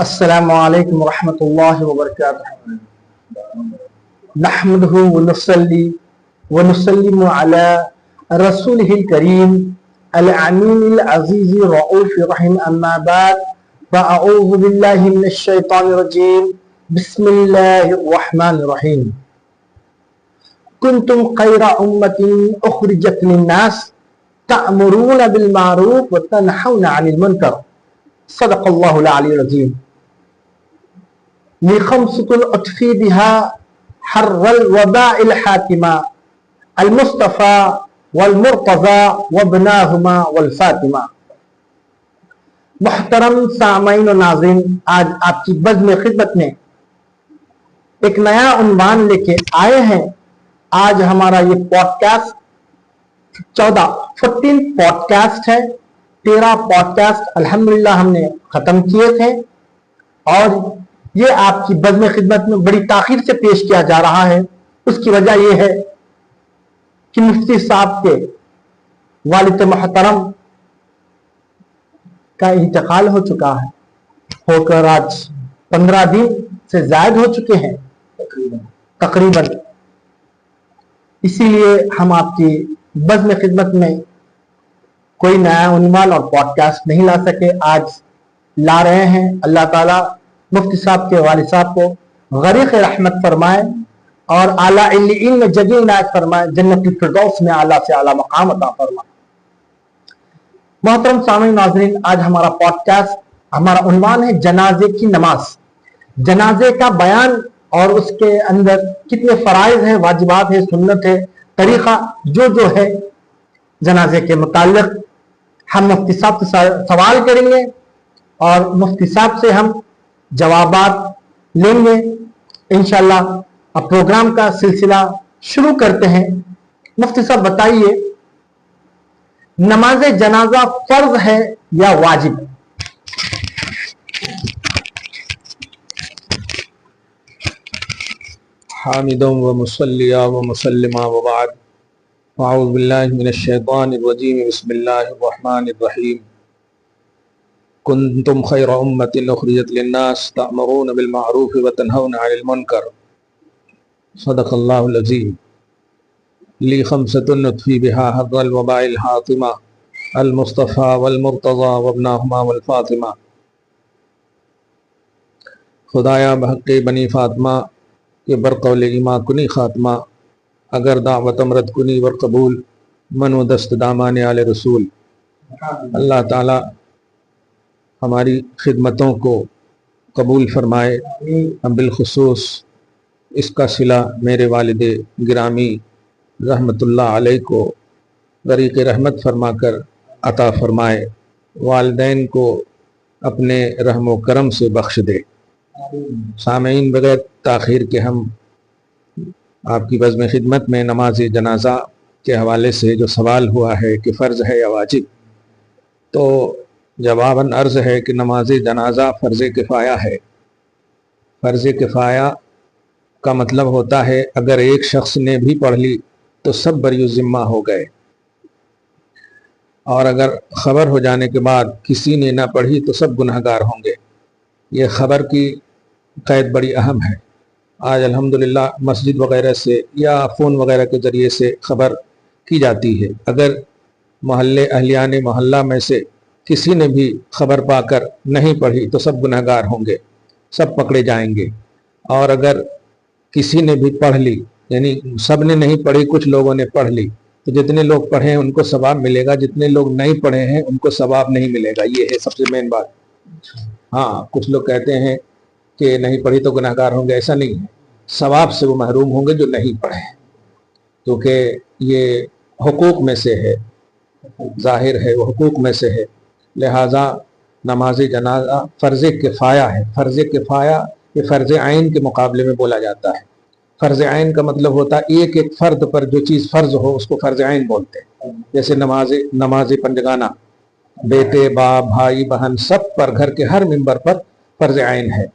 السلام علیکم ورحمۃ اللہ وبرکاتہ نحمده ونصلي ونسلم على رسوله الكريم الامين العزيز الرؤوف الرحيم اما بعد فاعوذ بالله من الشيطان الرجيم بسم الله الرحمن الرحيم كنتم خير امة اخرجت للناس تأمرون بالمعروف وتنهون عن المنكر صدق اللہ العلی العظیم لخمسة العطف بها حر الوباء الحاتمة المصطفى والمرتضى وابناهما والفاطمہ۔ محترم سامعین و ناظرین، آج آپ کی بزم خدمت میں ایک نیا عنوان لے کے آئے ہیں۔ آج ہمارا یہ پوڈ کاسٹ 14 پوڈ کاسٹ ہے۔ 13 پوڈ کاسٹ الحمدللہ ہم نے ختم کیے تھے، اور یہ آپ کی بزم خدمت میں بڑی تاخیر سے پیش کیا جا رہا ہے۔ اس کی وجہ یہ ہے کہ مفتی صاحب کے والد محترم کا انتقال ہو چکا ہے، ہو کر آج 15 دن سے زائد ہو چکے ہیں تقریباً۔ اسی لیے ہم آپ کی بزم خدمت میں کوئی نیا عنوان اور پوڈ کاسٹ نہیں لا سکے، آج لا رہے ہیں۔ اللہ تعالیٰ مفتی صاحب کے والد صاحب کو غریق رحمت فرمائے اور اعلیٰ علیین میں جگہ عنایت فرمائے، جنت الفردوس میں اعلیٰ سے اعلیٰ مقام عطا فرمائے۔ محترم سامعین ناظرین، آج ہمارا پوڈ کاسٹ، ہمارا عنوان ہے جنازے کی نماز، جنازے کا بیان اور اس کے اندر کتنے فرائض ہیں، واجبات ہے، سنت ہے، طریقہ جو ہے جنازے کے متعلق ہم مفتی صاحب سے سوال کریں گے اور مفتی صاحب سے ہم جوابات لیں گے انشاءاللہ۔ اب پروگرام کا سلسلہ شروع کرتے ہیں۔ مفتی صاحب بتائیے، نماز جنازہ فرض ہے یا واجب؟ حامدا و مصلیا و مسلما و بعد، اعوذ باللہ من الشیطان الرجیم، بسم اللہ الرحمن الرحیم۔ کنتم خیر امۃ اخرجت للناس تأمرون بالمعروف وتنہون عن المنکر صدق اللہ العظیم۔ لی خمسۃ نطفی بہا حر الوباء الحاطمہ المصطفى والمرتضى وابناهما والفاطمہ۔ خدایا بحق بنی فاطمہ کہ برقول ایما کنی خاتمہ، اگر دعوت امرد کنی ور قبول، منو دست دامان آل رسول۔ اللہ تعالی ہماری خدمتوں کو قبول فرمائے۔ ہم بالخصوص اس کا صلہ میرے والد گرامی رحمت اللہ علیہ کو غریق رحمت فرما کر عطا فرمائے، والدین کو اپنے رحم و کرم سے بخش دے۔ سامعین، بغیر تاخیر کے ہم آپ کی بزم خدمت میں نماز جنازہ کے حوالے سے جو سوال ہوا ہے کہ فرض ہے یا واجب، تو جواباً عرض ہے کہ نماز جنازہ فرض کفایہ ہے۔ فرض کفایہ کا مطلب ہوتا ہے اگر ایک شخص نے بھی پڑھ لی تو سب بری ذمہ ہو گئے، اور اگر خبر ہو جانے کے بعد کسی نے نہ پڑھی تو سب گنہگار ہوں گے۔ یہ خبر کی قید بڑی اہم ہے۔ آج الحمدللہ مسجد وغیرہ سے یا فون وغیرہ کے ذریعے سے خبر کی جاتی ہے، اگر محلے اہلیان محلہ میں سے کسی نے بھی خبر پا کر نہیں پڑھی تو سب گنہگار ہوں گے، سب پکڑے جائیں گے۔ اور اگر کسی نے بھی پڑھ لی، یعنی سب نے نہیں پڑھی، کچھ لوگوں نے پڑھ لی، تو جتنے لوگ پڑھے ہیں ان کو ثواب ملے گا، جتنے لوگ نہیں پڑھے ہیں ان کو ثواب نہیں ملے گا۔ یہ ہے سب سے مین بات۔ ہاں، کچھ لوگ کہتے ہیں کہ نہیں پڑھی تو گنہگار ہوں گے، ایسا نہیں ہے، ثواب سے وہ محروم ہوں گے جو نہیں پڑھے، کیونکہ یہ حقوق میں سے ہے، ظاہر ہے وہ حقوق میں سے ہے۔ لہٰذا نماز جنازہ فرض کفایہ ہے۔ فرض کفایہ یہ فرض عین کے مقابلے میں بولا جاتا ہے۔ فرض عین کا مطلب ہوتا ہے ایک فرد پر جو چیز فرض ہو اس کو فرض عین بولتے ہیں، جیسے نماز پنجگانہ بیٹے، باپ، بھائی، بہن سب پر، گھر کے ہر ممبر پر فرض عین ہے۔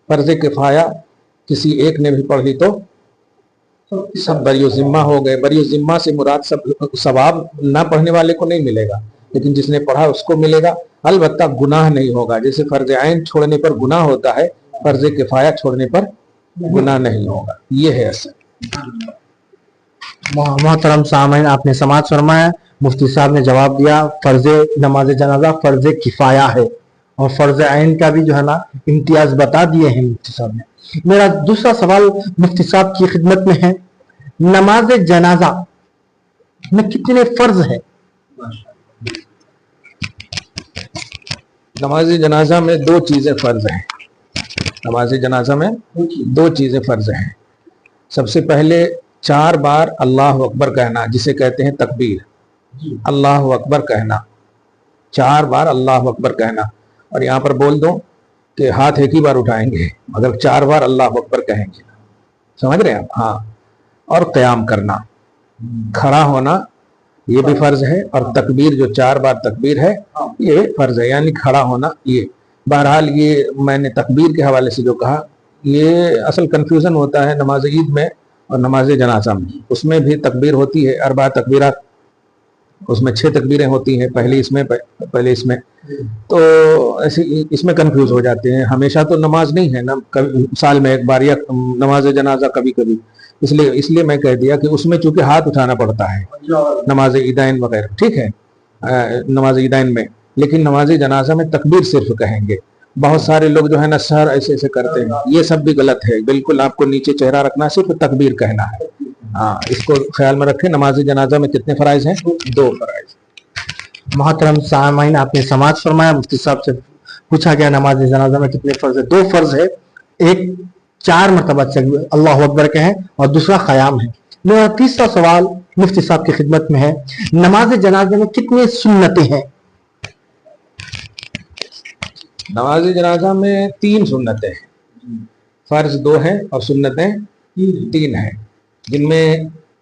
فرض کفایہ کسی ایک نے بھی پڑھ لی تو سب بری ذمہ ہو گئے۔ بری ذمہ سے مراد سب ثواب نہ پڑھنے والے کو نہیں ملے گا، لیکن جس نے پڑھا اس کو ملے گا. البتہ گناہ نہیں ہوگا. جیسے فرض عین چھوڑنے پر گناہ ہوتا ہے, فرض کفایہ چھوڑنے پر گناہ نہیں ہوگا. یہ ہے اصل. محترم سامعین, آپ نے سماعت فرمایا, مفتی صاحب نے جواب دیا. فرض نماز جنازہ فرض کفایہ ہے اور فرض عین کا بھی جو ہے نا امتیاز بتا دیے ہیں مفتی صاحب نے. میرا دوسرا سوال مفتی صاحب کی خدمت میں ہے, نماز جنازہ میں کتنے فرض ہے؟ نماز جنازہ میں 2 چیزیں فرض ہیں. نماز جنازہ میں 2 چیزیں فرض ہیں. سب سے پہلے 4 بار اللہ اکبر کہنا, جسے کہتے ہیں تکبیر. اللہ اکبر کہنا, 4 بار اللہ اکبر کہنا. اور یہاں پر بول دو کہ ہاتھ ایک ہی بار اٹھائیں گے مگر 4 بار اللہ اکبر کہیں گے. سمجھ رہے ہیں آپ؟ ہاں. اور قیام کرنا, کھڑا ہونا یہ بھی فرض ہے, اور تکبیر جو 4 بار تکبیر ہے یہ فرض ہے, یعنی کھڑا ہونا. یہ بہرحال یہ میں نے تکبیر کے حوالے سے جو کہا, یہ اصل کنفیوژن ہوتا ہے نماز عید میں اور نماز جنازہ میں. اس میں بھی تکبیر ہوتی ہے, 4 تکبیرات, اس میں 6 تکبیریں ہوتی ہیں. پہلے اس میں تو اس میں کنفیوز ہو جاتے ہیں. ہمیشہ تو نماز نہیں ہے نا, سال میں ایک بار, یا نماز جنازہ کبھی کبھی. اس لیے میں کہہ دیا کہ اس میں چونکہ ہاتھ اٹھانا پڑتا ہے نماز عیدین وغیرہ, ٹھیک ہے, نماز عیدین میں. لیکن نماز جنازہ میں تکبیر صرف کہیں گے. بہت سارے لوگ جو ہے نا سر ایسے کرتے ہیں, یہ سب بھی غلط ہے. بالکل آپ کو نیچے چہرہ رکھنا, صرف تکبیر کہنا ہے. ہاں, اس کو خیال میں رکھیں. نماز جنازہ میں کتنے فرائض ہیں؟ 2 فرائض. محترم سامعین, آپ نے سماعت فرمایا. مفتی صاحب سے پوچھا گیا نماز جنازہ میں کتنے فرض ہے. 2 فرض ہے, ایک 4 مرتبہ اللہ اکبر کہیں اور دوسرا قیام ہے. میرا تیسرا سوال مفتی صاحب کی خدمت میں ہے, نماز جنازے میں کتنے سنتیں ہیں؟ نماز جنازہ میں 3 سنتیں ہیں. فرض 2 ہیں اور سنتیں 3 ہیں, جن میں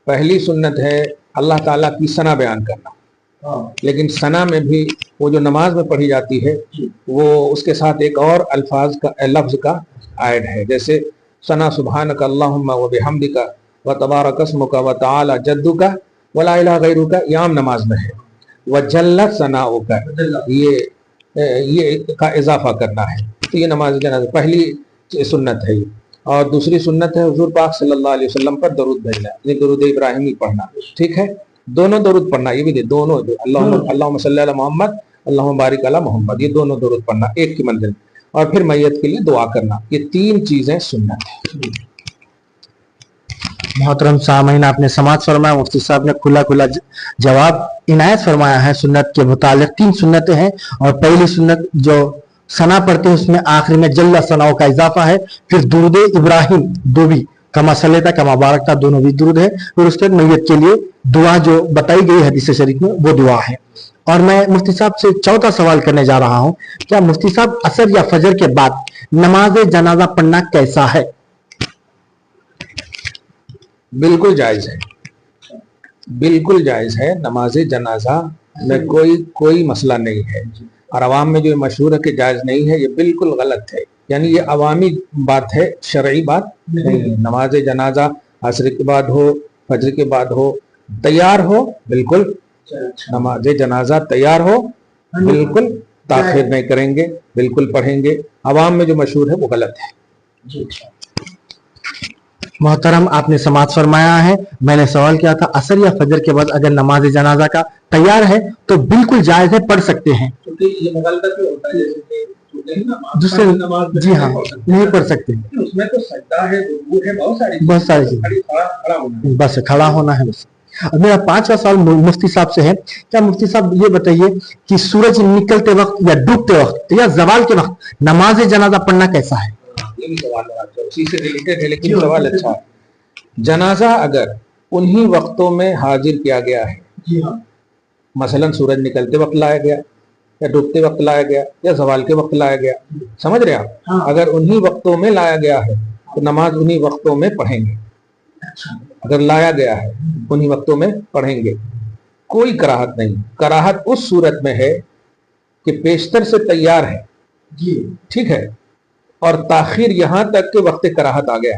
پہلی سنت ہے اللہ تعالیٰ کی ثنا بیان کرنا. لیکن ثنا میں بھی وہ جو نماز میں پڑھی جاتی ہے وہ اس کے ساتھ ایک اور لفظ کا ایڈ ہے. جیسے ثنا سبحانک اللہم و بحمدک و تبارک اسمک و تعالی جدک ولا الہ غیرک, یہ عام نماز میں ہے. وجلت ثناؤک, یہ کا اضافہ کرنا ہے. تو یہ نماز جنازہ پہلی سنت ہے. اور دوسری سنت ہے حضور پاک صلی اللہ علیہ وسلم پر درود بھیجنا, یہ درود ابراہیمی پڑھنا. ٹھیک ہے, دونوں درود پڑھنا, یہ بھی دونوں, اللہم صلی علی محمد اللہم بارک علی محمد, یہ دونوں درود پڑھنا ایک کی منزل. اور پھر میت کے لیے دعا کرنا. یہ 3 چیزیں سنت ہیں. محترم سامعین, آپ نے سماعت فرمایا. مفتی صاحب نے کھلا جواب عنایت فرمایا ہے. سنت کے متعلق 3 سنتیں ہیں, اور پہلی سنت جو ثنا پڑھتے ہیں اس میں آخر میں جل ثناؤ کا اضافہ ہے. پھر درود ابراہیم 2 بھی, کما صلی تھا کما بارک تھا, دونوں بھی درود ہے. پھر اس کے میت کے لیے دعا جو بتائی گئی حدیث شریف میں وہ دعا ہے. اور میں مفتی صاحب سے چوتھا سوال کرنے جا رہا ہوں, کیا مفتی صاحب عصر یا فجر کے بعد نماز جنازہ پڑھنا کیسا ہے؟ بالکل جائز ہے, بالکل جائز ہے. نماز جنازہ میں کوئی مسئلہ نہیں ہے. اور عوام میں جو مشہور ہے کہ جائز نہیں ہے, یہ بالکل غلط ہے. یعنی یہ عوامی بات ہے, شرعی بات نہیں. نماز جنازہ عصر کے بعد ہو, فجر کے بعد ہو, تیار ہو, بالکل نماز جنازہ تیار ہو, بالکل تاخیر نہیں کریں گے, بالکل پڑھیں گے. عوام میں جو مشہور ہے وہ غلط ہے. محترم, آپ نے سماعت فرمایا ہے. میں نے سوال کیا تھا عصر یا فجر کے بعد اگر نماز جنازہ کا تیار ہے تو بالکل جائز ہے, پڑھ سکتے ہیں. دوسرے جی ہاں نہیں پڑھ سکتے, اس میں تو سجدہ ہے, رکوع ہے, بہت ساری چیزیں, بس کھڑا ہونا ہے. بس میرا 5واں سوال مفتی صاحب سے ہے. کیا مفتی صاحب یہ بتائیے کہ سورج نکلتے وقت یا ڈوبتے وقت یا زوال کے وقت نماز جنازہ پڑھنا کیسا ہے؟ یہ بھی سوال اسی سے ریلیٹڈ ہے, لیکن سوال اچھا ہے. جنازہ اگر انہی وقتوں میں حاضر کیا گیا ہے, مثلا سورج نکلتے وقت لایا گیا, یا ڈوبتے وقت لایا گیا, یا زوال کے وقت لایا گیا, سمجھ رہے آپ, اگر انہی وقتوں میں لایا گیا ہے تو نماز انہی وقتوں میں پڑھیں گے. اگر لایا گیا ہے انہی وقتوں میں پڑھیں گے, کوئی کراہت نہیں. کراہت اس صورت میں ہے کہ پیشتر سے تیار ہے, ٹھیک ہے, اور تاخیر یہاں تک کہ وقت کراہت آ گیا,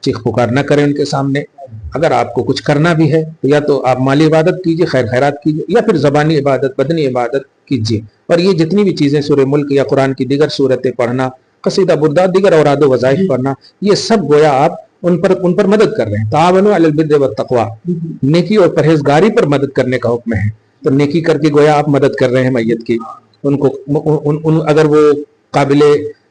چیخ پکار نہ کریں ان کے سامنے. اگر آپ کو کچھ کرنا بھی ہے تو یا تو آپ مالی عبادت کیجئے, خیر خیرات کیجئے, یا پھر زبانی عبادت, بدنی عبادت کیجئے. اور یہ جتنی بھی چیزیں سورہ ملک یا قرآن کی دیگر صورتیں پڑھنا, قصیدہ بردہ, دیگر اوراد و وظائف پڑھنا, یہ سب گویا آپ ان پر مدد کر رہے ہیں. تعاونوا علی البر والتقوی, نیکی اور پرہیزگاری پر مدد کرنے کا حکم ہے. تو نیکی کر کے گویا آپ مدد کر رہے ہیں میت کی. ان کو اگر وہ قابل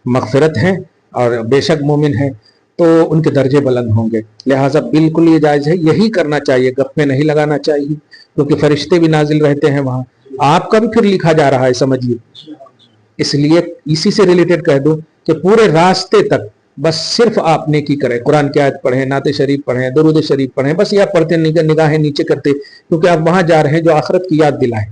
مغفرت ہیں اور بے شک مومن ہیں تو ان کے درجے بلند ہوں گے. لہٰذا بالکل یہ جائز ہے, یہی کرنا چاہیے, گپیں نہیں لگانا چاہیے, کیونکہ فرشتے بھی نازل رہتے ہیں وہاں, آپ کا بھی پھر لکھا جا رہا ہے سمجھیے. اس لیے اسی سے ریلیٹڈ کہہ دو کہ پورے راستے تک بس صرف آپ نیکی کریں, قرآن کی آیت پڑھیں, نعت شریف پڑھیں, درود شریف پڑھیں, بس یہ آپ پڑھتے نگاہیں نیچے کرتے, کیونکہ آپ وہاں جا رہے ہیں جو آخرت کی یاد دلائیں.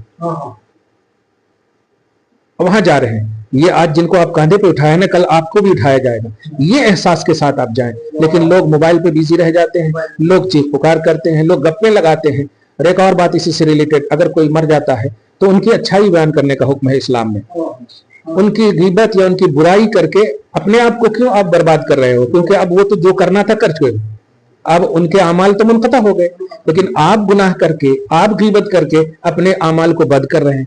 وہاں جا رہے ہیں, یہ آج جن کو آپ کاندھے پہ اٹھائے نا, کل آپ کو بھی اٹھایا جائے گا. یہ احساس کے ساتھ آپ جائیں. لیکن لوگ موبائل پہ بیزی رہ جاتے ہیں, لوگ چیخ پکار کرتے ہیں, لوگ گپیں لگاتے ہیں. اور ایک اور بات اسی سے ریلیٹڈ, اگر کوئی مر جاتا ہے تو ان کی اچھائی بیان کرنے کا حکم ہے اسلام میں. ان کی غیبت یا ان کی برائی کر کے اپنے آپ کو کیوں آپ برباد کر رہے ہو؟ کیونکہ اب وہ تو جو کرنا تھا کر چکے, اب ان کے اعمال تو منقطع ہو گئے. لیکن آپ گناہ کر کے, آپ غیبت کر کے اپنے اعمال کو بد کر رہے ہیں.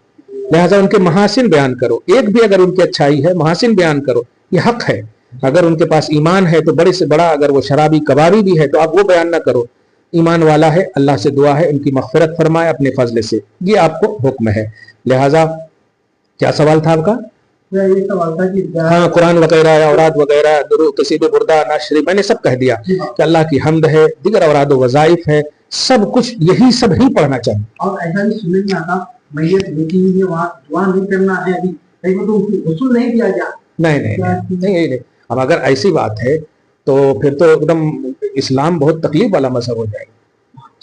لہٰذا ان کے محاسن بیان کرو, ایک بھی اگر ان کی اچھائی ہے محاسن بیان کرو, یہ حق ہے. اگر ان کے پاس ایمان ہے تو بڑے سے بڑا, اگر وہ شرابی کبابی بھی ہے تو آپ وہ بیان نہ کرو. ایمان والا ہے, اللہ سے دعا ہے ان کی مغفرت فرمائے اپنے فضل سے, یہ آپ کو حکم ہے. لہٰذا کیا سوال تھا آپ کا؟ یہ سوال تھا کہ ہاں, قرآن وغیرہ, اوراد وغیرہ, درود, قصیدے بردہ, نعت شریف, میں نے سب کہہ دیا کہ اللہ کی حمد ہے, دیگر اوراد و وظائف ہے, سب کچھ یہی سب ہی پڑھنا چاہیے. اور ایسا بھی سننے میں آتا میت بیٹی ہوئی ہے وہاں دعا نہیں کرنا ہے, ابھی کہیں کو تو غسل نہیں دیا جا. نہیں. اب اگر ایسی بات ہے تو پھر تو ایک دم اسلام بہت تکلیف والا مذہب ہو جائے گا.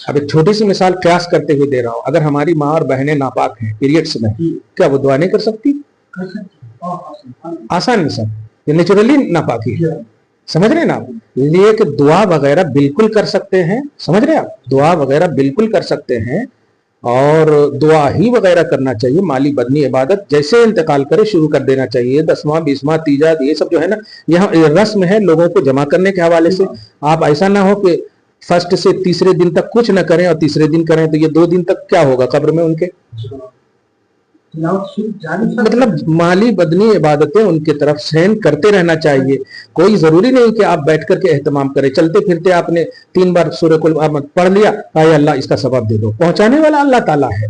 اب ایک چھوٹی سی مثال قیاس کرتے ہوئے دے رہا ہوں, اگر ہماری ماں اور بہنیں ناپاک ہیں پیریڈس میں, کیا وہ دعا نہیں کر سکتی؟ آسان مثال, یہ نیچرلی ناپاکی ہے, سمجھ رہے ہیں نا آپ. یہ کہ دعا وغیرہ بالکل کر سکتے ہیں, سمجھ رہے ہیں آپ, دعا وغیرہ بالکل کر سکتے ہیں, اور دعا ہی وغیرہ کرنا چاہیے. مالی بدنی عبادت جیسے انتقال کرے شروع کر دینا چاہیے. 10واں 20واں تیجا, یہ سب جو ہے نا, یہاں رسم ہے لوگوں کو جمع کرنے کے حوالے سے. آپ ایسا نہ ہو کہ فرسٹ سے تیسرے دن تک کچھ نہ کریں اور تیسرے دن کریں, تو یہ 2 دن تک کیا ہوگا قبر میں ان کے. مطلب مالی بدنی عبادتیں ان کی طرف سین کرتے رہنا چاہیے. کوئی ضروری نہیں کہ آپ بیٹھ کر کے اہتمام کریں. چلتے پھرتے آپ نے 3 بار سورہ کل پڑھ لیا, اے اللہ اس کا ثواب دے دو, پہنچانے والا اللہ تعالیٰ ہے.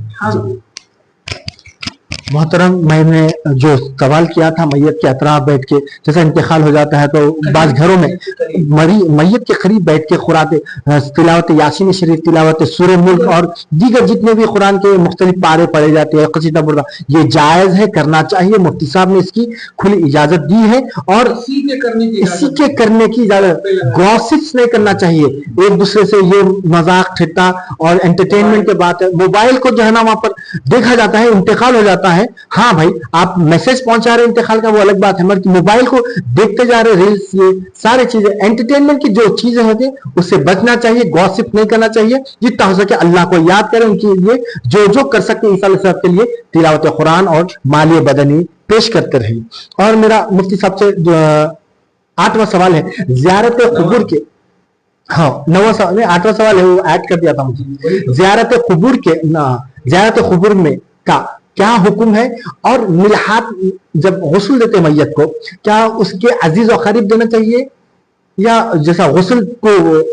محترم, میں نے جو سوال کیا تھا میت کے اطراف بیٹھ کے, جیسا انتقال ہو جاتا ہے تو بعض گھروں میں میت کے قریب بیٹھ کے قرآن تلاوت یاسین شریف, تلاوت سورہ ملک اور دیگر جتنے بھی قرآن کے مختلف پارے پڑھے جاتے ہیں, قصیدہ بردہ, یہ جائز ہے, کرنا چاہیے. مفتی صاحب نے اس کی کھلی اجازت دی ہے, اور اسی کے کرنے کی اجازت. گوسپس نہیں کرنا چاہیے, ایک دوسرے سے یہ مذاق ٹھٹا اور انٹرٹینمنٹ کے بات ہے. موبائل کو جو ہے نا وہاں پر دیکھا جاتا ہے, انتقال ہو جاتا ہے. ہاں بھائی, آپ میسج پہنچا رہے انتقال کا وہ الگ بات ہے, مگر موبائل کو دیکھتے جا رہے, ریلز, یہ سارے چیزیں انٹرٹینمنٹ کی جو چیزیں ہوتی ہیں اس سے بچنا چاہیے. گوسپ نہیں کرنا چاہیے. جتنا ہو سکے اللہ کو یاد کریں, ان کے لیے جو کر سکتے ہیں عیسیٰ علیہ السلام کے لیے تلاوت قرآن اور مالی بدنی پیش کرتے رہے. اور میرا مفتی صاحب سے 8واں سوال ہے زیارت قبور کے. ہاں 9واں سوال, 8واں سوال ہے وہ ایڈ کر دیا تھا مجھے. زیارت قبور میں کا کیا حکم ہے, اور ملحات جب غسل دیتے میت کو کیا اس کے عزیز و قریب دینا چاہیے, یا جیسا غسل کو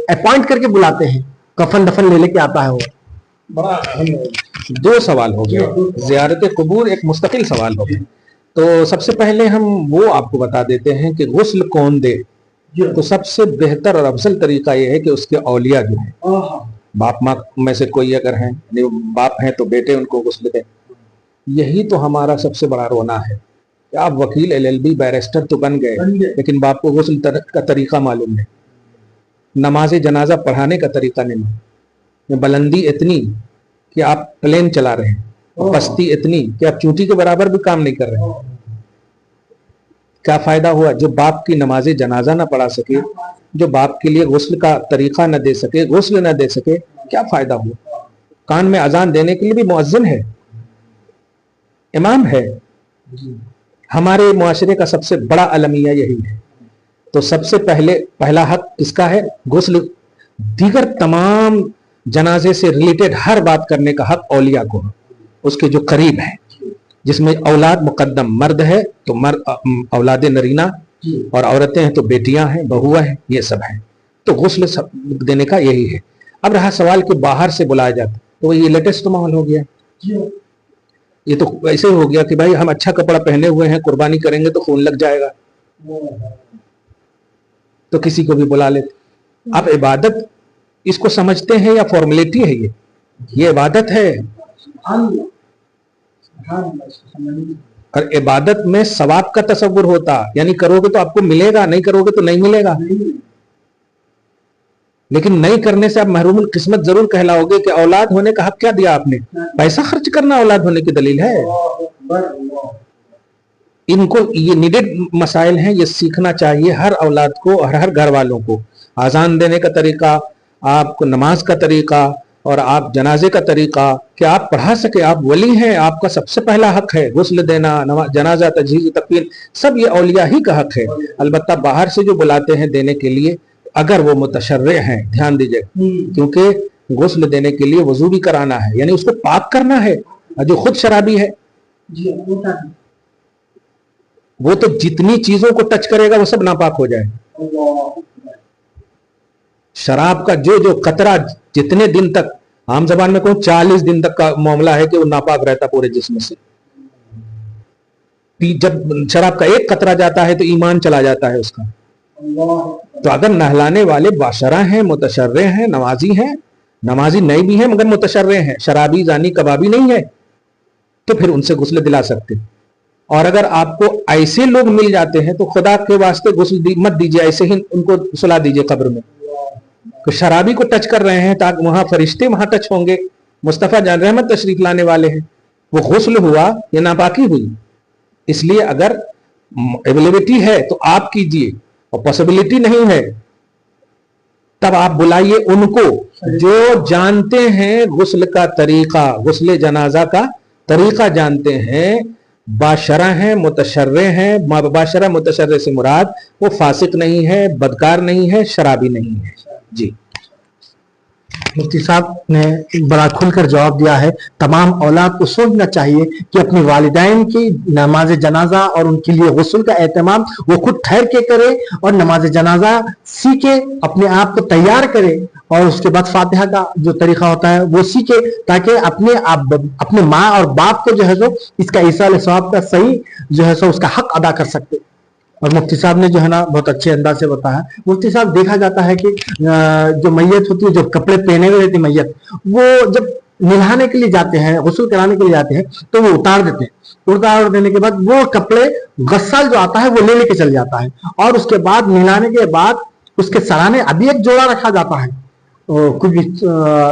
اپوائنٹ کر کے بلاتے ہیں, کفن دفن لے کے آتا ہے وہ. بڑا 2 سوال ہو گیا. زیارت قبور ایک مستقل سوال ہو گیا. تو سب سے پہلے ہم وہ آپ کو بتا دیتے ہیں کہ غسل کون دے. تو سب سے بہتر اور افضل طریقہ یہ ہے کہ اس کے اولیاء جو ہیں, باپ ماں میں سے کوئی اگر ہیں, باپ ہیں تو بیٹے ان کو غسل دیں. یہی تو ہمارا سب سے بڑا رونا ہے کہ آپ وکیل LLB بیرسٹر تو بن گئے, لیکن باپ کو غسل کا طریقہ معلوم نہیں, نماز جنازہ پڑھانے کا طریقہ نہیں, بلندی اتنی کہ آپ پلین چلا رہے ہیں, پستی اتنی کہ آپ چونٹی کے برابر بھی کام نہیں کر رہے ہیں. کیا فائدہ ہوا جو باپ کی نماز جنازہ نہ پڑھا سکے, جو باپ کے لیے غسل کا طریقہ نہ دے سکے, غسل نہ دے سکے, کیا فائدہ ہوا. کان میں اذان دینے کے لیے بھی مؤذن ہے, امام ہے. ہمارے معاشرے کا سب سے بڑا المیہ یہی ہے تو سب سے پہلا حق کس کا ہے؟ غسل. دیگر تمام جنازے سے ریلیٹڈ ہر بات کرنے کا حق اولیاء کو، اس کے جو قریب ہے، جس میں اولاد مقدم، مرد ہے تو اولاد نرینہ، اور عورتیں ہیں تو بیٹیاں ہیں، بہویں ہیں، یہ سب ہیں. تو غسل دینے کا یہی ہے. اب رہا سوال کہ باہر سے بلایا جاتا، تو یہ لیٹسٹ ماحول ہو گیا. یہ تو ایسے ہو گیا کہ بھائی ہم اچھا کپڑا پہنے ہوئے ہیں، قربانی کریں گے تو خون لگ جائے گا، تو کسی کو بھی بلا لیتے. اب عبادت اس کو سمجھتے ہیں یا فارمیلٹی ہے؟ یہ عبادت ہے. اور عبادت میں ثواب کا تصور ہوتا، یعنی کرو گے تو آپ کو ملے گا، نہیں کرو گے تو نہیں ملے گا. لیکن نہیں کرنے سے آپ محروم القسمت ضرور کہلاؤ گے. کہ اولاد ہونے کا حق کیا دیا آپ نے؟ پیسہ خرچ کرنا اولاد ہونے کی دلیل ہے. ان کو یہ نیڈڈ مسائل ہیں، یہ سیکھنا چاہیے ہر اولاد کو اور ہر گھر والوں کو. آزان دینے کا طریقہ، آپ کو نماز کا طریقہ، اور آپ جنازے کا طریقہ کہ آپ پڑھا سکے. آپ ولی ہیں، آپ کا سب سے پہلا حق ہے غسل دینا، جنازہ، تجہیز، تکفین، سب یہ اولیاء ہی کا حق ہے. البتہ باہر سے جو بلاتے ہیں دینے کے لیے، اگر وہ متشرع ہیں، دھیان دیجئے، کیونکہ غسل دینے کے لیے وضو بھی کرانا ہے، یعنی اس کو پاک کرنا ہے. جو خود شرابی ہے وہ تو جتنی چیزوں کو ٹچ کرے گا وہ سب ناپاک ہو جائے. شراب کا جو قطرہ جتنے دن تک، عام زبان میں کہوں 40 دن تک کا معاملہ ہے کہ وہ ناپاک رہتا پورے جسم سے. جب شراب کا ایک قطرہ جاتا ہے تو ایمان چلا جاتا ہے اس کا. تو اگر نہلانے والے باشرہ ہیں، متشرع ہیں، نمازی ہیں، نمازی نہیں بھی ہیں مگر متشرع ہیں، شرابی، زانی، کبابی نہیں ہے، تو پھر ان سے غسل دلا سکتے. اور اگر آپ کو ایسے لوگ مل جاتے ہیں تو خدا کے واسطے غسل مت دیجیے، ایسے ہی ان کو سلا دیجیے قبر میں. تو شرابی کو ٹچ کر رہے ہیں تاکہ وہاں فرشتے وہاں ٹچ ہوں گے. مصطفیٰ جان رحمت تشریف لانے والے ہیں، وہ غسل ہوا یا ناپاکی ہوئی. اس لیے اگر ایبیلٹی ہے تو آپ کیجئے، اور پاسبلٹی نہیں ہے تب آپ بلائیے ان کو جو جانتے ہیں غسل کا طریقہ، غسل جنازہ کا طریقہ جانتے ہیں، باشرہ ہیں، متشرع ہیں. باشرہ متشرع سے مراد وہ فاسق نہیں ہے، بدکار نہیں ہے، شرابی نہیں ہے. جی مفتی صاحب نے بڑا کھل کر جواب دیا ہے. تمام اولاد کو سوچنا چاہیے کہ اپنی والدین کی نماز جنازہ اور ان کے لیے غسل کا اہتمام وہ خود ٹھہر کے کرے، اور نماز جنازہ سیکھے، اپنے آپ کو تیار کرے، اور اس کے بعد فاتحہ کا جو طریقہ ہوتا ہے وہ سیکھے، تاکہ اپنے ماں اور باپ کو جو ہے سو اس کا ایصال ثواب کا صحیح جو ہے سو اس کا حق ادا کر سکتے. اور مفتی صاحب نے جو ہے نا بہت اچھے انداز سے بتایا. مفتی صاحب دیکھا جاتا ہے کہ جو میت ہوتی ہے، جو کپڑے پہنے ہوئے رہتی میت، وہ جب نہلانے کے لیے جاتے ہیں، غسل کرانے کے لیے جاتے ہیں تو وہ اتار دیتے ہیں. اتار دینے کے بعد وہ کپڑے غسال جو آتا ہے وہ لے کے چل جاتا ہے، اور اس کے بعد نہلانے کے بعد اس کے سرانے ابھی ایک جوڑا رکھا جاتا ہے،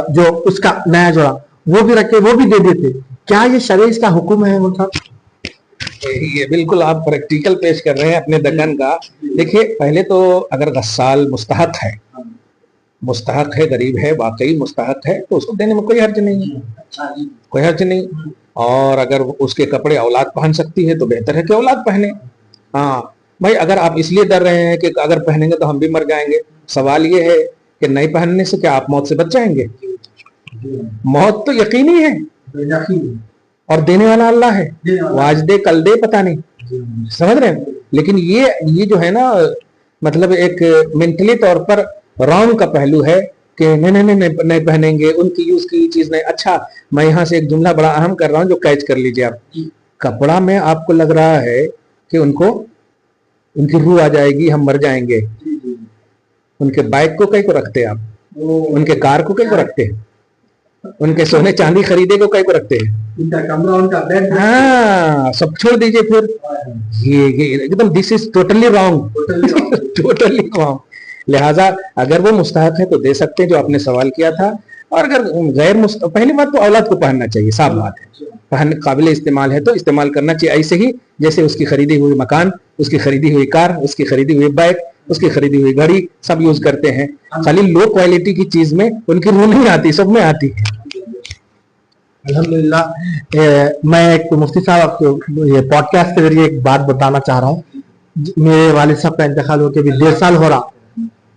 جو اس کا نیا جوڑا وہ بھی رکھے، وہ بھی دے دیتے. کیا یہ شرع اس کا حکم ہے مفتی صاحب؟ یہ بالکل آپ پریکٹیکل پیش کر رہے ہیں اپنے دکن کا. دیکھیے پہلے تو اگر غسال مستحق ہے، مستحق ہے، غریب ہے، واقعی مستحق ہے، تو اس کو دینے میں کوئی حرج نہیں ہے، کوئی حرج نہیں. اور اگر اس کے کپڑے اولاد پہن سکتی ہے تو بہتر ہے کہ اولاد پہنے. ہاں بھائی، اگر آپ اس لیے ڈر رہے ہیں کہ اگر پہنیں گے تو ہم بھی مر جائیں گے، سوال یہ ہے کہ نہیں پہننے سے کیا آپ موت سے بچ جائیں گے؟ موت تو یقینی ہے، اور دینے والا اللہ ہے. وہ آج دے کل دے پتہ نہیں، سمجھ رہے ہیں. لیکن یہ جو ہے نا، مطلب ایک مینٹلی طور پر رانگ کا پہلو ہے کہ نہیں پہنیں گے، ان کی یوز کی چیز نہیں. اچھا میں یہاں سے ایک جملہ بڑا اہم کر رہا ہوں جو کیچ کر لیجیے آپ. کپڑا میں آپ کو لگ رہا ہے کہ ان کی روح آ جائے گی، ہم مر جائیں گے. ان کے بائک کو کئی کو رکھتے آپ، ان کے کار کو کئی کو رکھتے ہیں، ان کے سونے چاندی خریدے کو کئی کو رکھتے ہیں. ہاں سب چھوڑ دیجئے پھر. یہ ایک دم this is totally wrong, totally wrong. لہٰذا اگر وہ مستحق ہے تو دے سکتے ہیں جو آپ نے سوال کیا تھا. اور اگر غیر پہلی بات تو اولاد کو پہننا چاہیے، صاف بات ہے، پہننے قابل استعمال ہے تو استعمال کرنا چاہیے، ایسے ہی جیسے اس کی خریدی ہوئی مکان، اس کی خریدی ہوئی کار، اس کی خریدی ہوئی بائک، اس کی خریدی ہوئی گھڑی سب یوز کرتے ہیں. خالی لو کوالٹی کی چیز میں ان کی روح نہیں آتی، سب میں آتی ہے. الحمدللہ. میں ایک مفتی صاحب آپ کو یہ پوڈ کاسٹ کے ذریعے ایک بات بتانا چاہ رہا ہوں میرے والد صاحب کا انتقال ہو کے بھی 1.5 سال ہو رہا.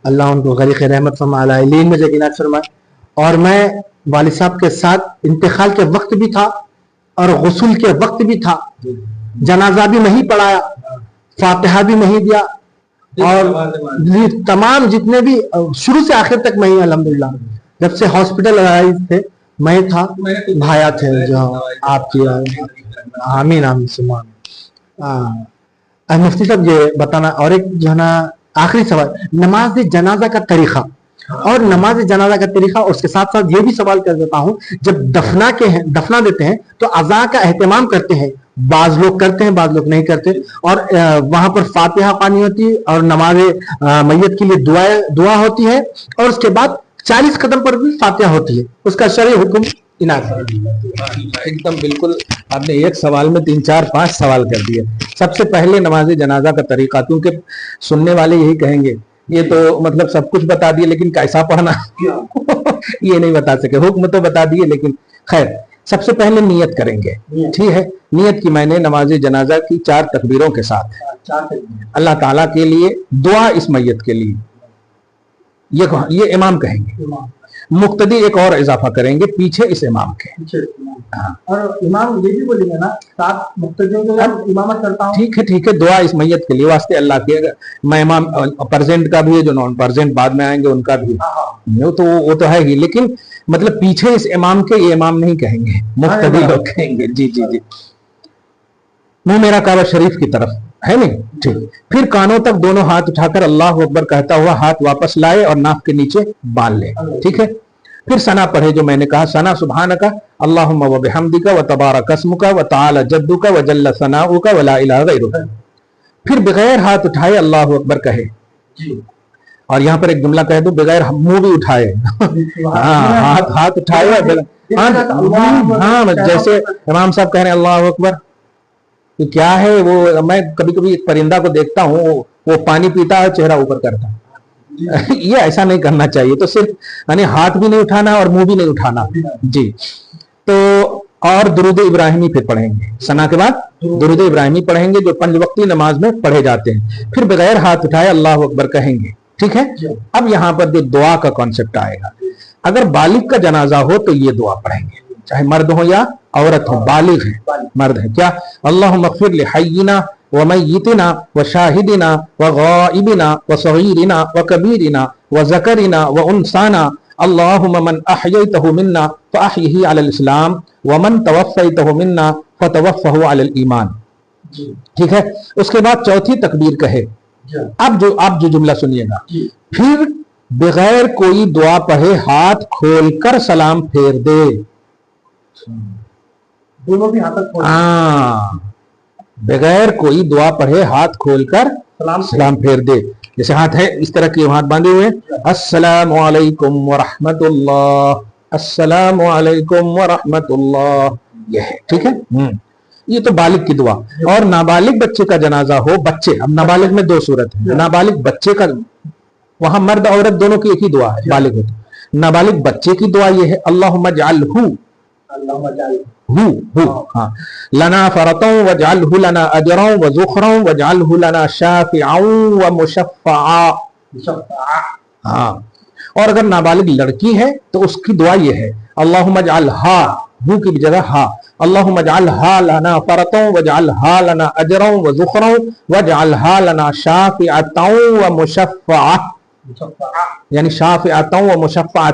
اللہ ان کو غریق رحمت فرمائے, علین میں سکینات فرمائے. اور میں والد صاحب کے ساتھ انتقال کے وقت بھی تھا اور غسل کے وقت بھی تھا. جنازہ بھی نہیں پڑھایا, فاتحہ بھی نہیں دیا, اور تمام جتنے بھی شروع سے آخر تک میں ہی الحمدللہ. جب سے ہاسپٹل آئے تھے میں تھا, بھایا تھے جو آپ کی. آمین آمین سمان. مفتی صاحب یہ بتانا, اور ایک جو ہے نا آخری سوال, نماز جنازہ کا طریقہ اور نماز جنازہ کا طریقہ, اس کے ساتھ ساتھ یہ بھی سوال کر دیتا ہوں, جب دفنا دیتے ہیں تو عزا کا اہتمام کرتے ہیں, بعض لوگ کرتے ہیں بعض لوگ نہیں کرتے, اور وہاں پر فاتحہ خوانی ہوتی ہے اور نماز میت کے لیے دعا ہوتی ہے, اور اس کے بعد 40 قدم پر بھی فاتحہ ہوتی ہے. اس کا شرعی حکم ایک دم بالکل آپ نے ایک سوال میں 3 4 5 سوال کر دیے. سب سے پہلے نماز جنازہ کا طریقہ, کیونکہ سننے والے یہی کہیں گے یہ تو مطلب سب کچھ بتا دیے لیکن کیسا پڑھنا یہ نہیں بتا سکے. حکم تو بتا دیے لیکن خیر, سب سے پہلے نیت کریں گے. ٹھیک ہے, نیت کی میں نے نماز جنازہ کی 4 تکبیروں کے ساتھ اللہ تعالیٰ کے لیے دعا اس میت کے لیے, یہ امام کہیں گے. مقتدی ایک اور اضافہ کریں گے پیچھے اس امام کے. اور امام یہ بھی بولیں گے نا, 7 مقتدیوں کے لیے امامت کرتا ہوں. ٹھیک ہے, دعا اس میت کے لیے واسطے اللہ کے. میں امام پرزینٹ کا بھی ہے, جو نان پرزینٹ بعد میں آئیں گے ان کا بھی, وہ تو ہے ہی, لیکن مطلب پیچھے اس امام کے, یہ امام نہیں کہیں گے, مقتدی لوگ کہیں گے. جی جی جی. منہ میرا کعبہ شریف کی طرف ہے نہیں. ٹھیک, پھر کانوں تک دونوں ہاتھ اٹھا کر اللہ اکبر کہتا ہوا ہاتھ واپس لائے اور ناک کے نیچے باندھ لے. ٹھیک ہے, پھر ثنا پڑھے جو میں نے کہا, ثنا سبحانک اللہم و بحمدک و تبارک اسمک و تعالی جدک و جل ثناؤک و لا الہ غیرک. پھر بغیر ہاتھ اٹھائے اللہ اکبر کہے, اور یہاں پر ایک جملہ کہہ دو, بغیر منہ بھی اٹھائے. ہاتھ اٹھائے, جیسے امام صاحب کہہ رہے ہیں اللہ اکبر, کیا ہے وہ, میں کبھی کبھی ایک پرندہ کو دیکھتا ہوں وہ پانی پیتا ہے چہرہ اوپر کرتا, یہ ایسا نہیں کرنا چاہیے. تو صرف یعنی ہاتھ بھی نہیں اٹھانا اور منہ بھی نہیں اٹھانا. جی, تو اور درود ابراہیمی پھر پڑھیں گے, ثنا کے بعد درود ابراہیمی پڑھیں گے جو 5 وقتی نماز میں پڑھے جاتے ہیں. پھر بغیر ہاتھ اٹھائے اللہ اکبر کہیں گے. ٹھیک ہے, اب یہاں پر جو دعا کا کانسیپٹ آئے گا, اگر بالغ کا جنازہ ہو تو یہ دعا پڑھیں گے, چاہے مرد ہو یا عورت ہو, بالغ ہے مرد ہے. کیا, اللہم اغفر لحینا ومیتنا وشاہدنا وغائبنا وصغیرنا وکبیرنا وذکرنا وانثانا, اللہم من احییتہ منا فاحیہ علی الاسلام ومن توفیتہ منا فتوفہ علی الایمان. ٹھیک ہے, اس کے بعد چوتھی تکبیر کہے. اب جو جملہ سنیے گا, پھر بغیر کوئی دعا پڑھے ہاتھ کھول کر سلام پھیر دے. بغیر کوئی دعا پڑھے ہاتھ کھول کر سلام پھیر دے. جیسے ہاتھ ہے اس طرح کے ہاتھ باندھے ہوئے, السلام علیکم ورحمت اللہ, السلام علیکم ورحمت اللہ, یہ ہے. ٹھیک ہے, یہ تو بالغ کی دعا. اور نابالغ بچے کا جنازہ ہو, بچے, اب نابالغ میں 2 صورت ہے. نابالغ بچے کا, وہاں مرد عورت دونوں کی ایک ہی دعا ہے, بالغ ہوتا. نابالغ بچے کی دعا یہ ہے, اللہم اجعلہ لنا فرطا واجعلہ لنا اجرا وذخرا واجعلہ لنا شافعا ومشفعا. اور اگر نابالغ لڑکی ہے تو اس کی دعا یہ ہے, اللہم اجعلہا, ہو کی جگہ ہا, اللہم اجعلہا لنا فرطا واجعلہا لنا اجرا وذخرا واجعلہا لنا شافعا ومشفعا. یعنی شافعا ومشفعا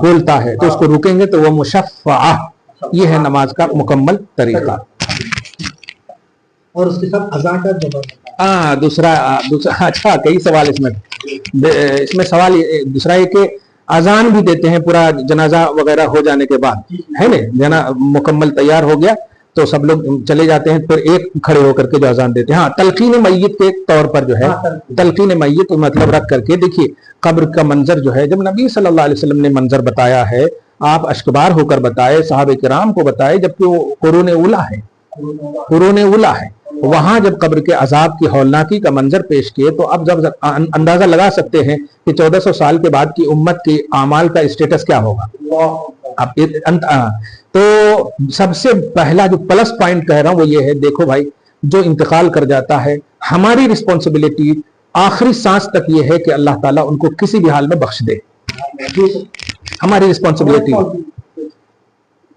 بولتا ہے تو اس کو رکیں گے تو وہ مشفعہ. یہ ہے نماز کا مکمل طریقہ. اور اس کے ساتھ اذان کا جواب. دوسرا اچھا, کئی سوال اس میں سوال دوسرا ہے کہ اذان بھی دیتے ہیں پورا جنازہ وغیرہ ہو جانے کے بعد, ہے نا, مکمل تیار ہو گیا تو سب لوگ چلے جاتے ہیں, پھر ایک کھڑے ہو کر کے جو اذان دیتے ہیں. ہاں, تلقین میت کے طور پر جو ہے, تلقین میت مطلب رکھ کر کے, دیکھیے قبر کا منظر جو ہے, جب نبی صلی اللہ علیہ وسلم نے منظر بتایا ہے, آپ اشکبار ہو کر بتائے, صحابہ کرام کو بتائے, جبکہ وہ قرون اولا ہے. وہاں جب قبر کے عذاب کی ہولناکی کا منظر پیش کیے تو اب جب اندازہ لگا سکتے ہیں کہ 1400 سال کے بعد کی امت کے اعمال کا اسٹیٹس کیا ہوگا. تو سب سے پہلا جو پلس پوائنٹ کہہ رہا ہوں وہ یہ ہے, دیکھو بھائی جو انتقال کر جاتا ہے ہماری رسپانسبلٹی آخری سانس تک یہ ہے کہ اللہ تعالیٰ ان کو کسی بھی حال میں بخش دے. ہماری رسپانسبلٹی،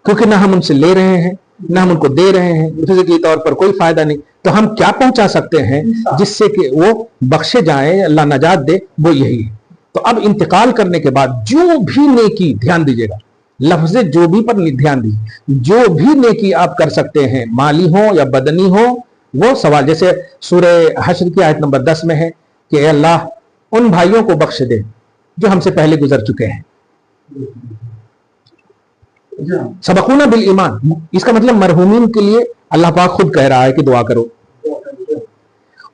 کیونکہ نہ ہم ان سے لے رہے ہیں نہ ہم ان کو دے رہے ہیں، فزیکلی طور پر کوئی فائدہ نہیں. تو ہم کیا پہنچا سکتے ہیں جس سے کہ وہ بخشے جائیں، اللہ نجات دے، وہ یہی ہے. تو اب انتقال کرنے کے بعد جو بھی نیکی، دھیان دیجیے گا لفظ جو بھی پر دھیان دیجیے، جو بھی نیکی آپ کر سکتے ہیں، مالی ہو یا بدنی ہو، وہ سوال جیسے سورہ حشر کی آیت نمبر 10 میں ہے کہ اے اللہ ان بھائیوں کو بخش دے جو ہم سے پہلے گزر چکے ہیں. سبقونا بالایمان، اس کا مطلب مرحومین کے لیے اللہ پاک خود کہہ رہا ہے کہ دعا کرو.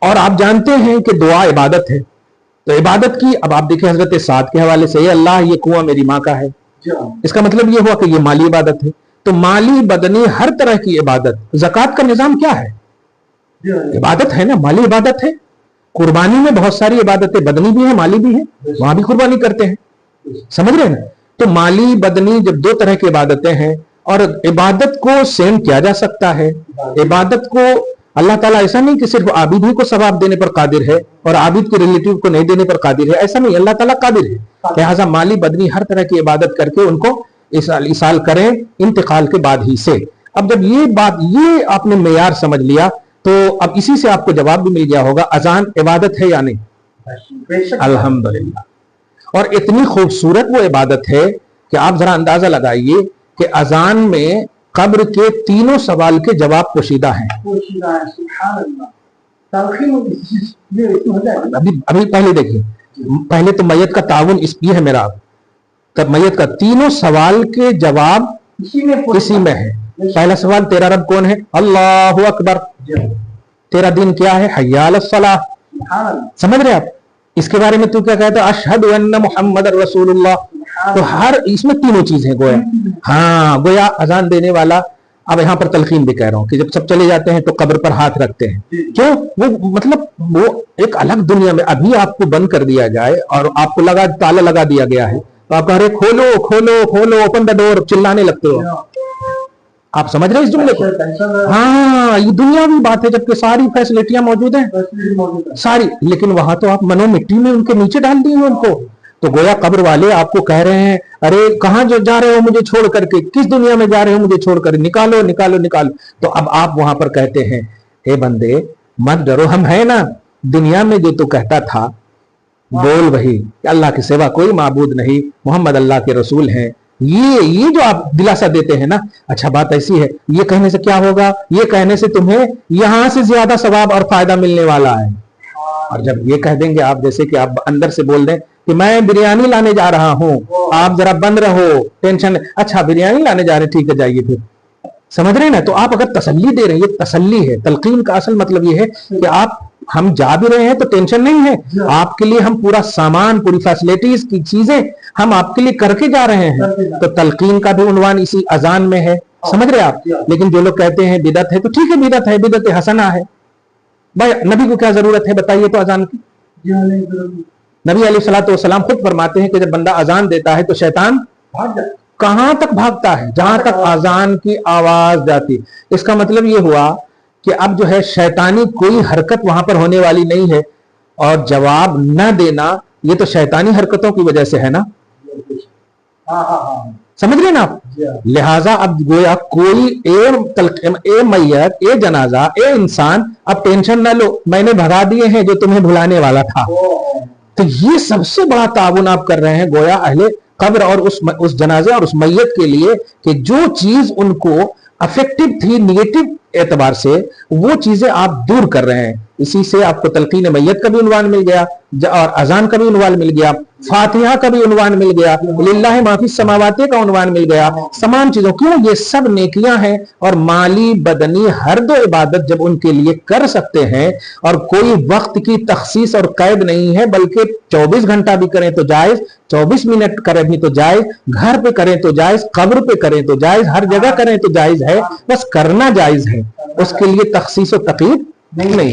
اور آپ جانتے ہیں کہ دعا عبادت ہے. تو عبادت کی اب آپ دیکھیں حضرت سعد کے حوالے سے، اے اللہ یہ کنواں میری ماں کا ہے. اس کا مطلب یہ ہوا کہ یہ مالی عبادت ہے. تو مالی بدنی ہر طرح کی عبادت. زکوٰۃ کا نظام کیا ہے؟ عبادت ہے نا، مالی عبادت ہے. قربانی میں بہت ساری عبادتیں بدنی بھی ہیں مالی بھی ہیں، وہاں بھی قربانی کرتے ہیں. سمجھ رہے ہیں نا؟ تو مالی بدنی جب دو طرح کی عبادتیں ہیں، اور عبادت کو سیم کیا جا سکتا ہے. عبادت کو اللہ تعالیٰ ایسا نہیں کہ صرف عابد ہی کو ثواب دینے پر قادر ہے اور عابد کے ریلیٹیو کو نہیں دینے پر قادر ہے، ایسا نہیں. اللہ تعالیٰ قادر ہے، لہٰذا مالی بدنی ہر طرح کی عبادت کر کے ان کو ایصال کریں انتقال کے بعد ہی سے. اب جب یہ بات، یہ آپ نے معیار سمجھ لیا تو اب اسی سے آپ کو جواب بھی مل گیا ہوگا اذان عبادت ہے یا نہیں. الحمدللہ. اور اتنی خوبصورت وہ عبادت ہے کہ آپ ذرا اندازہ لگائیے کہ اذان میں قبر کے تینوں سوال کے جواب پوشیدہ ہیں. ابھی پہلے دیکھیے، پہلے تو میت کا تعاون اس یہ ہے میرا، تب میت کا تینوں سوال کے جواب اسی میں ہے. پہلا سوال تیرا رب کون ہے؟ اللہ اکبر. تیرا دین کیا ہے؟ حی علی الصلاۃ. سمجھ رہے آپ؟ اس کے بارے میں تو کیا کہتا ہے؟ اشہد ان محمد رسول اللہ. تو ہر اس میں تینوں چیزیں گویا. ہاں گویا اذان دینے والا، اب یہاں پر تلقین بھی کہہ رہا ہوں کہ جب سب چلے جاتے ہیں تو قبر پر ہاتھ رکھتے ہیں. کیوں؟ وہ مطلب وہ ایک الگ دنیا میں، ابھی آپ کو بند کر دیا جائے اور آپ کو تالا لگا دیا گیا ہے تو آپ کہہ رہے کھولو کھولو کھولو، اوپن دا ڈور، چلانے لگتے ہو. آپ سمجھ رہے اس جملے کو؟ ہاں یہ دنیاوی بات ہے، جبکہ ساری فیسلٹیاں موجود ہیں ساری، لیکن وہاں تو آپ منو مٹی میں ان کے نیچے ڈال دیے ان کو. تو گویا قبر والے آپ کو کہہ رہے ہیں ارے کہاں جو جا رہے ہو مجھے چھوڑ کر کے، کس دنیا میں جا رہے ہو مجھے چھوڑ کر، نکالو نکالو نکالو. تو اب آپ وہاں پر کہتے ہیں اے بندے مت ڈرو، ہم ہیں نا. دنیا میں جو تو کہتا تھا بول وہی کہ اللہ کے سوا کوئی معبود نہیں، محمد اللہ کے رسول ہیں. یہ جو آپ دلاسا دیتے ہیں نا، اچھا بات ایسی ہے، یہ کہنے سے کیا ہوگا؟ یہ کہنے سے تمہیں یہاں سے زیادہ ثواب اور فائدہ ملنے والا ہے. اور جب یہ کہہ دیں گے آپ، جیسے کہ آپ اندر سے بول دیں کہ میں بریانی لانے جا رہا ہوں، آپ ذرا بند رہو، ٹینشن، اچھا بریانی لانے جا رہے ہیں، ٹھیک ہے جائیے پھر. سمجھ رہے ہیں نا؟ تو آپ اگر تسلی دے رہے ہیں، یہ تسلی ہے. تلقین کا اصل مطلب یہ ہے کہ آپ، ہم جا بھی رہے ہیں تو ٹینشن نہیں ہے، آپ کے لیے ہم پورا سامان، پوری فیسلٹیز کی چیزیں ہم آپ کے لیے کر کے جا رہے ہیں. تو تلقین کا بھی عنوان اسی اذان میں ہے. سمجھ رہے آپ؟ لیکن جو لوگ کہتے ہیں بدعت ہے، تو ٹھیک ہے بدعت ہے، بدعت حسنہ ہے. بھائی نبی کو کیا ضرورت ہے بتائیے تو اذان کی؟ نبی علیہ الصلوۃ والسلام خود فرماتے ہیں کہ جب بندہ اذان دیتا ہے تو شیطان کہاں تک بھاگتا ہے؟ جہاں تک اذان کی آواز جاتی. اس کا مطلب یہ ہوا کہ اب جو ہے شیطانی کوئی حرکت وہاں پر ہونے والی نہیں ہے، اور جواب نہ دینا یہ تو شیطانی حرکتوں کی وجہ سے ہے نا. سمجھ رہے نا آپ؟ لہٰذا اب گویا کوئی اے میت، اے جنازہ، اے انسان، اب ٹینشن نہ لو، میں نے بھگا دیے ہیں جو تمہیں بھلانے والا تھا. تو یہ سب سے بڑا تعاون آپ کر رہے ہیں گویا اہل قبر اور اس جنازے اور اس میت کے لیے، کہ جو چیز ان کو افیکٹو تھی نیگیٹو اعتبار سے، وہ چیزیں آپ دور کر رہے ہیں. اسی سے آپ کو تلقین میت کا بھی عنوان مل گیا اور اذان کا بھی عنوان مل گیا، فاتحہ کا بھی عنوان مل گیا، للہ ما فی السماوات کا عنوان مل گیا. تمام چیزوں کیوں؟ یہ سب نیکیاں ہیں، اور مالی بدنی ہر دو عبادت جب ان کے لیے کر سکتے ہیں، اور کوئی وقت کی تخصیص اور قید نہیں ہے، بلکہ 24 گھنٹہ بھی کریں تو جائز، 24 منٹ کریں بھی تو جائز، گھر پہ کریں تو جائز، قبر پہ کریں تو جائز، ہر جگہ کریں تو جائز ہے، بس کرنا جائز ہے، اس کے لیے تخصیص و تقیید نہیں.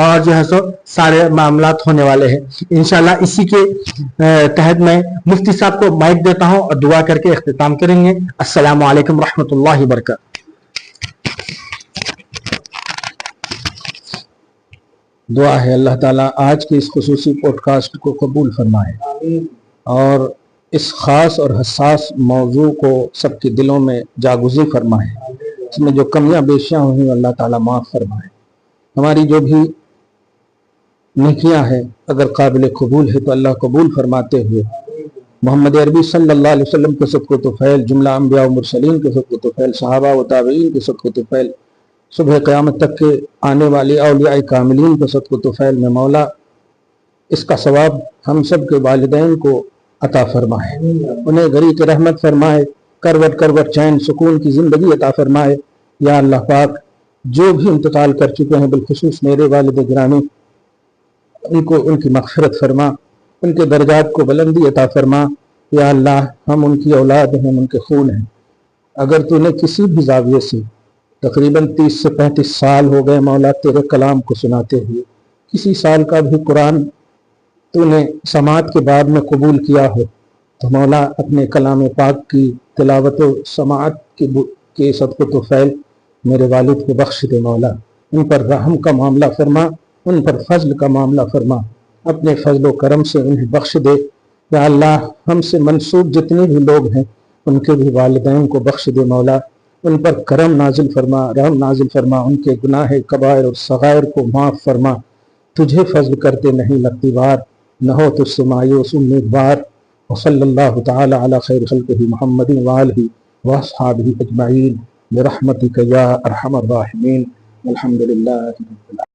اور جو ہے سو سارے معاملات ہونے والے ہیں انشاءاللہ. اسی کے تحت میں مفتی صاحب کو مائک دیتا ہوں اور دعا کر کے اختتام کریں گے. السلام علیکم ورحمۃ اللہ وبرکاتہ. دعا ہے اللہ تعالیٰ آج کے اس خصوصی پوڈ کاسٹ کو قبول فرمائے اور اس خاص اور حساس موضوع کو سب کے دلوں میں جاگزی فرمائے. اس میں جو کمیاں بیشیاں ہوئیں اللہ تعالیٰ معاف فرمائے. ہماری جو بھی نیکیاں ہیں اگر قابل قبول ہے تو اللہ قبول فرماتے ہوئے محمد عربی صلی اللہ علیہ وسلم کے صدقہ و طفیل، جملہ انبیاء و مرسلین کے صدقہ و طفیل، صحابہ و تابعین کے صدقہ و طفیل، صبح قیامت تک کے آنے والی اولیاء کاملین کے صدقہ و طفیل میں مولا اس کا ثواب ہم سب کے والدین کو عطا فرمائے، انہیں غریق رحمت فرمائے، کروٹ کروٹ چین سکون کی زندگی عطا فرمائے. یا اللہ پاک جو بھی انتقال کر چکے ہیں بالخصوص میرے والد گرامی ان کی مغفرت فرما، ان کے درجات کو بلندی عطا فرما. یا اللہ ہم ان کی اولاد ہیں، ان کے خون ہیں. اگر تو نے کسی بھی زاویے سے تقریباً 30 سے 35 سال ہو گئے مولا تیرے کلام کو سناتے ہوئے، کسی سال کا بھی قرآن تو نے سماعت کے بعد میں قبول کیا ہو تو مولا اپنے کلام پاک کی تلاوت و سماعت کے صدقہ و طفیل میرے والد کو بخش دے. مولا ان پر رحم کا معاملہ فرما، ان پر فضل کا معاملہ فرما، اپنے فضل و کرم سے انہیں بخش دے. یا اللہ ہم سے منسوب جتنے بھی لوگ ہیں ان کے بھی والدین کو بخش دے. مولا ان پر کرم نازل فرما، رحم نازل فرما، ان کے گناہ کبائر اور صغائر کو معاف فرما. تجھے فضل کرتے نہیں لگتی بار، نہ ہو تجھ سے مایوس امیدوار. وصلی اللہ تعالی علی خیر خلقہ محمد وآلہ واصحابہ اجمعین برحمتک یا ارحم الراحمین. الحمدللہ.